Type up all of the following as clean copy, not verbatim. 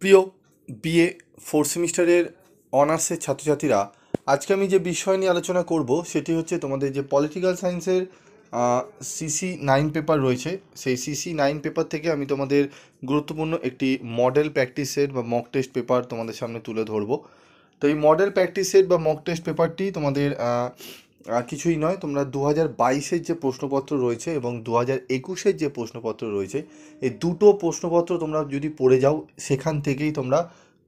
প্রিয় BA fourth সেমিস্টারের অনার্সের ছাত্রছাত্রীরা, আজকে আমি যে বিষয় নিয়ে আলোচনা করব সেটি হচ্ছে তোমাদের যে পলিটিক্যাল সায়েন্সের CC9 পেপার রয়েছে। সেই CC9 পেপার থেকে আমি তোমাদের গুরুত্বপূর্ণ একটি মডেল প্র্যাকটিস সেট বা মক টেস্ট পেপার তোমাদের সামনে তুলে ধরবো। তো এই মডেল প্র্যাকটিস সেট বা মক টেস্ট পেপারটি তোমাদের কিছুই নয়, তোমরা 2022-এর যে প্রশ্নপত্র রয়েছে এবং 2021-এর যে প্রশ্নপত্র রয়েছে, এই দুটো প্রশ্নপত্র তোমরা যদি পড়ে যাও, সেখান থেকেই তোমরা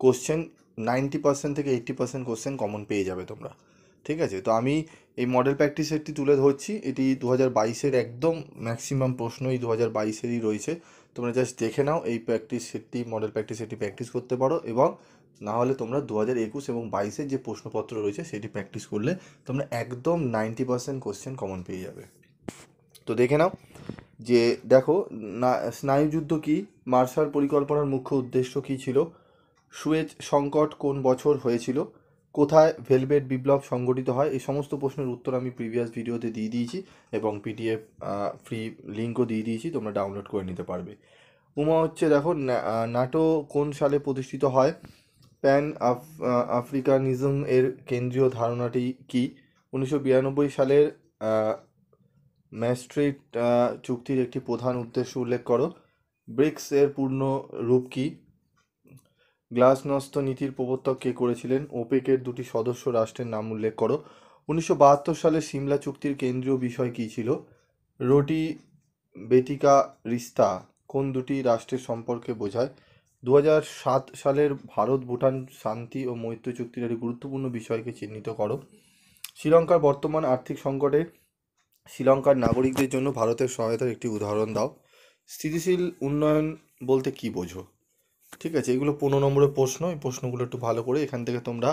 কোশ্চেন 90% থেকে 80% কোশ্চেন কমন পেয়ে যাবে তোমরা। ঠিক আছে, তো আমি এই মডেল প্র্যাকটিস সেটটি তুলে ধরছি। এটি 2022-এর একদম ম্যাক্সিমাম প্রশ্ন এই 2022-এরই রয়েছে। তোমরা জাস্ট দেখে নাও, এই প্র্যাকটিস সেটটি মডেল প্র্যাকটিস সেটটি প্র্যাকটিস করতে পারো, এবং না হলে তোমরা 2021 এবং 22-এর যে প্রশ্নপত্র রয়েছে সেটি প্র্যাকটিস করলে তোমরা একদম 90% কোশ্চেন কমন পেয়ে যাবে। তো দেখে নাও যে দেখো, স্নায়ুযুদ্ধ কী, মার্শাল পরিকল্পনার মুখ্য উদ্দেশ্য কী ছিল, সুয়েজ সংকট কোন বছর হয়েছিল, কোথায় ভেলভেট বিপ্লব সংগঠিত হয়, এই সমস্ত প্রশ্নের উত্তর আমি প্রিভিয়াস ভিডিওতে দিয়ে দিয়েছি এবং PDF ফ্রি লিঙ্কও দিয়ে দিয়েছি, তোমরা ডাউনলোড করে নিতে পারবে। উমা হচ্ছে দেখো, নাটো কোন সালে প্রতিষ্ঠিত হয়, প্যান আফ্রিকানিজম এর কেন্দ্রীয় ধারণাটি কি, 1992 সালের ম্যাস্ট্রিট চুক্তির একটি প্রধান উদ্দেশ্য উল্লেখ করো, ব্রিক্স এর পূর্ণ রূপ কি, গ্লাসনস্ত নীতির প্রবর্তক কে করেছিলেন, ওপেকের দুটি সদস্য রাষ্ট্রের নাম উল্লেখ করো, 1972 সালের সিমলা চুক্তির কেন্দ্রীয় বিষয় কী ছিল, রোটি বেটিকা রিস্তা কোন দুটি রাষ্ট্রের সম্পর্কে বোঝায়, 2007 সালের ভারত ভুটান শান্তি ও মৈত্রী চুক্তির একটি গুরুত্বপূর্ণ বিষয়কে চিহ্নিত করো, শ্রীলঙ্কার বর্তমান আর্থিক সংকটে শ্রীলঙ্কার নাগরিকদের জন্য ভারতের সহায়তার একটি উদাহরণ দাও, স্থিতিশীল উন্নয়ন বলতে কী বোঝো। ঠিক আছে, এগুলো 15 নম্বরের প্রশ্ন। এই প্রশ্নগুলো একটু ভালো করে, এখান থেকে তোমরা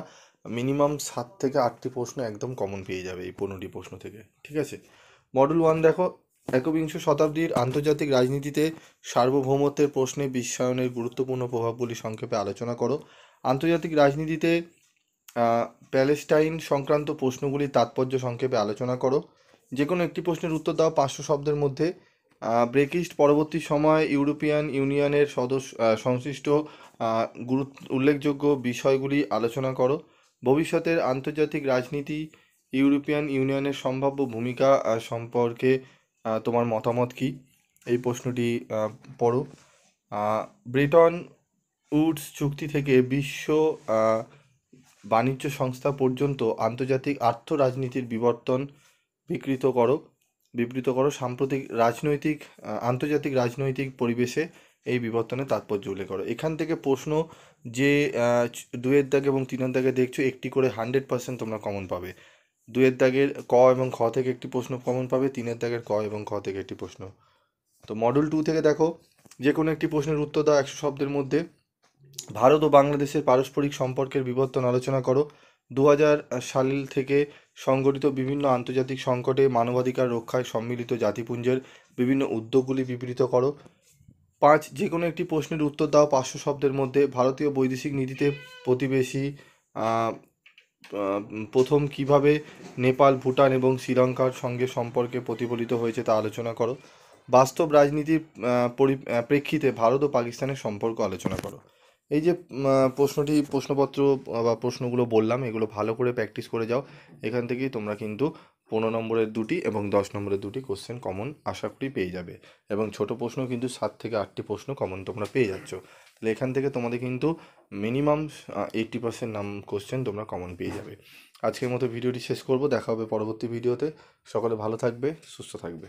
মিনিমাম 7 থেকে 8টি প্রশ্ন একদম কমন পেয়ে যাবে এই 15টি প্রশ্ন থেকে। ঠিক আছে, মডেল 1 দেখো, একবিংশ শতাব্দীর আন্তর্জাতিক রাজনীতিতে সার্বভৌমত্বের প্রশ্নে বিশ্বায়নের গুরুত্বপূর্ণ প্রভাবগুলি সংক্ষেপে আলোচনা করো, আন্তর্জাতিক রাজনীতিতে প্যালেস্টাইন সংক্রান্ত প্রশ্নগুলির তাৎপর্য সংক্ষেপে আলোচনা করো, যে কোনো একটি প্রশ্নের উত্তর দাও 500 শব্দের মধ্যে, ব্রেকিস্ট পরবর্তী সময় ইউরোপিয়ান ইউনিয়নের সংশ্লিষ্ট উল্লেখযোগ্য বিষয়গুলি আলোচনা করো, ভবিষ্যতের আন্তর্জাতিক রাজনীতি ইউরোপিয়ান ইউনিয়নের সম্ভাব্য ভূমিকা সম্পর্কে তোমার মতামত কী, এই প্রশ্নটি পড়ো, ব্রেটন উডস চুক্তি থেকে বিশ্ব বাণিজ্য সংস্থা পর্যন্ত আন্তর্জাতিক রাজনীতির বিবৃত করো সাম্প্রতিক আন্তর্জাতিক রাজনৈতিক পরিবেশে এই বিবর্তনের তাৎপর্য উল্লেখ করো। এখান থেকে প্রশ্ন যে 2-এর দাগ এবং 3-এর দাগে দেখছো, একটি করে 100% তোমরা কমন পাবে। 2-এর দাগের ক এবং খ থেকে একটি প্রশ্ন কমন পাবে, 3-এর দাগের ক এবং খ থেকে একটি প্রশ্ন। তো মডেল 2 থেকে দেখো, যে কোনো একটি প্রশ্নের উত্তর দাও 100 শব্দের মধ্যে, ভারত ও বাংলাদেশের পারস্পরিক সম্পর্কের বিবর্তন আলোচনা করো, 2000 সাল থেকে সংগঠিত বিভিন্ন আন্তর্জাতিক সংকটে মানবাধিকার রক্ষায় সম্মিলিত জাতিপুঞ্জের বিভিন্ন উদ্যোগগুলি বিবৃত করো। 5, যে কোনো একটি প্রশ্নের উত্তর দাও 500 শব্দের মধ্যে, ভারতীয় বৈদেশিক নীতিতে প্রতিবেশী প্রথম কিভাবে নেপাল, ভুটান এবং শ্রীলঙ্কার সঙ্গে সম্পর্কে প্রতিফলিত হয়েছে তা আলোচনা করো, বাস্তব রাজনীতির প্রেক্ষিতে ভারত ও পাকিস্তানের সম্পর্ক আলোচনা করো। এই যে প্রশ্নপত্র বা প্রশ্নগুলো বললাম, এগুলো ভালো করে প্র্যাকটিস করে যাও। এখান থেকেই তোমরা কিন্তু 15 নম্বরের 2টি এবং 10 নম্বরের 2টি কোশ্চেন কমন আশা করি পেয়ে যাবে, এবং ছোট প্রশ্ন কিন্তু 7 থেকে 8টি প্রশ্ন কমন তোমরা পেয়ে যাচ্ছ। তাহলে এখান থেকে তোমাদের কিন্তু মিনিমাম 80% কোশ্চেন তোমরা কমন পেয়ে যাবে। আজকের মতো ভিডিওটি শেষ করব, দেখা হবে পরবর্তী ভিডিওতে। সকলে ভালো থাকবে, সুস্থ থাকবে।